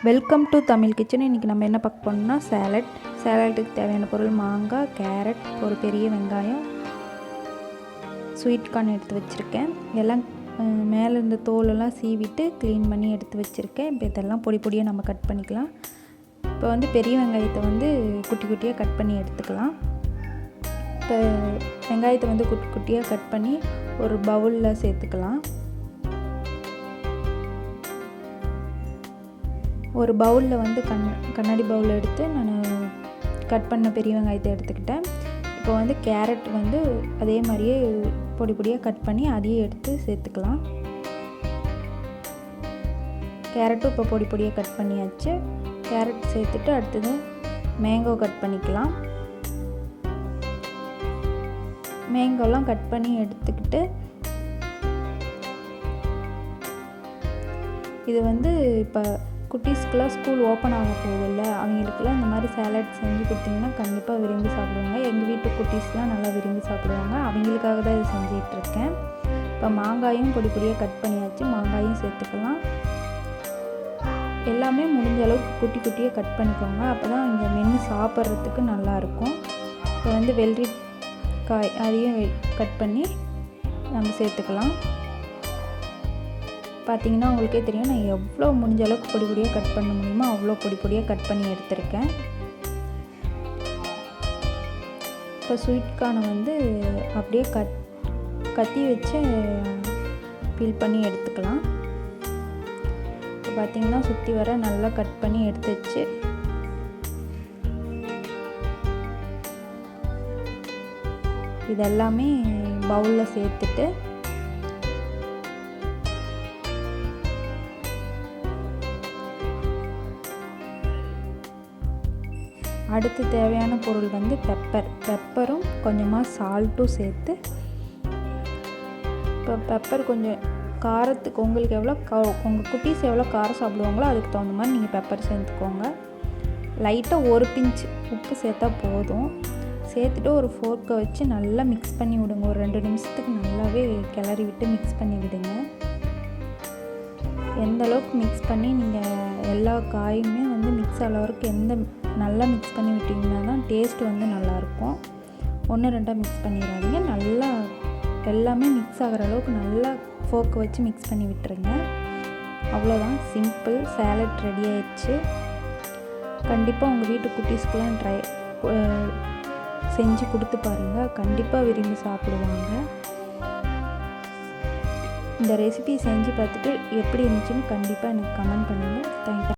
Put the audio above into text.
Welcome to Tamil kitchen. இன்றைக்கி நம்ம என்ன பார்க்க போனோம்னா சேலட்டுக்கு தேவையான பொருள் மாங்காய், கேரட், ஒரு பெரிய வெங்காயம், ஸ்வீட் கார்ன் எடுத்து வச்சுருக்கேன். எல்லாம் மேலே இருந்த தோலெல்லாம் சீவிட்டு க்ளீன் பண்ணி எடுத்து வச்சுருக்கேன். இப்போ இதெல்லாம் பொடி பொடியாக நம்ம கட் பண்ணிக்கலாம். இப்போ பெரிய வெங்காயத்தை குட்டி குட்டியாக கட் பண்ணி எடுத்துக்கலாம். இப்போ வெங்காயத்தை குட்டி குட்டியாக கட் பண்ணி ஒரு பவுலில் சேர்த்துக்கலாம். ஒரு பவுலில் கண்ணாடி பவுல் எடுத்து நான் கட் பண்ண பெரிய வெங்காயத்தை எடுத்துக்கிட்டேன். இப்போ கேரட் அதே மாதிரியே பொடி பொடியாக கட் பண்ணி அதையே எடுத்து சேர்த்துக்கலாம். கேரட்டும் இப்போ பொடி பொடியாக கட் பண்ணியாச்சு. கேரட் சேர்த்துட்டு அடுத்தது மேங்கோ கட் பண்ணிக்கலாம். மேங்கோலாம் கட் பண்ணி எடுத்துக்கிட்டு இது இப்போ குட்டீஸ்க்கெலாம் ஸ்கூல் ஓப்பன் ஆக போகுதில்ல, அவங்களுக்குலாம் இந்த மாதிரி சேலட் செஞ்சு கொடுத்தீங்கன்னா கண்டிப்பாக விரும்பி சாப்பிடுவாங்க. எங்கள் வீட்டு குட்டீஸ்லாம் நல்லா விரும்பி சாப்பிடுவாங்க. அவங்களுக்காக தான் இது செஞ்சிகிட்ருக்கேன். இப்போ மாங்காயும் பொடி பொடியாக கட் பண்ணியாச்சு. மாங்காயும் சேர்த்துக்கலாம். எல்லாமே முடிஞ்ச அளவுக்கு குட்டி குட்டியாக கட் பண்ணிக்கோங்க. அப்போ தான் இங்கே மென்று சாப்பிட்றதுக்கு நல்லாயிருக்கும். இப்போ வெள்ளரிக்காய் அதையும் கட் பண்ணி நம்ம சேர்த்துக்கலாம். பார்த்திங்கன்னா உங்களுக்கே தெரியும், நான் எவ்வளோ முடிஞ்ச அளவுக்கு பொடி பொடியாக கட் பண்ண முடியுமோ அவ்வளோ பொடி பொடியாக கட் பண்ணி எடுத்திருக்கேன். இப்போ ஸ்வீட் கார்னை அப்படியே கத்தி வச்சு பீல் பண்ணி எடுத்துக்கலாம். இப்போ பார்த்திங்கன்னா சுற்றி வர நல்லா கட் பண்ணி எடுத்துச்சு. இதெல்லாமே பவுலில் சேர்த்துட்டு அடுத்து தேவையான பொருள் பெப்பரும் கொஞ்சமாக சால்ட்டும் சேர்த்து, இப்போ பெப்பர் கொஞ்சம் காரத்துக்கு உங்களுக்கு உங்கள் குட்டீஸ் எவ்வளோ காரம் சாப்பிடுவாங்களோ அதுக்கு தகுந்த மாதிரி நீங்கள் பெப்பர் சேர்த்துக்கோங்க. லைட்டாக ஒரு பிஞ்ச் உப்பு சேர்த்தா போதும். சேர்த்துட்டு ஒரு ஃபோர்க்கை வச்சு நல்லா மிக்ஸ் பண்ணி விடுங்க. ஒரு 2 நிமிஷத்துக்கு நல்லாவே கிளறி விட்டு மிக்ஸ் பண்ணி விடுங்க. எந்த அளவுக்கு மிக்ஸ் பண்ணி நீங்கள் எல்லா காயுமே மிக்ஸ் ஆகிற அளவுக்கு நல்லா மிக்ஸ் பண்ணி விட்டிங்கன்னா தான் டேஸ்ட் நல்லாயிருக்கும். 1-2 மிக்ஸ் பண்ணிடாதீங்க. நல்லா எல்லாமே மிக்ஸ் ஆகிற அளவுக்கு நல்லா ஃபோர்க்கை வச்சு மிக்ஸ் பண்ணி விட்டுருங்க. அவ்வளோதான், சிம்பிள் சேலட் ரெடி ஆயிடுச்சு. கண்டிப்பாக உங்கள் வீட்டு குட்டீஸ்க்கெலாம் செஞ்சு கொடுத்து பாருங்கள். கண்டிப்பாக விரும்பி சாப்பிடுவாங்க. இந்த ரெசிபி செஞ்சு பார்த்துட்டு எப்படி இருந்துச்சுன்னு கண்டிப்பாக எனக்கு கமெண்ட் பண்ணுங்கள். தேங்க்யூ.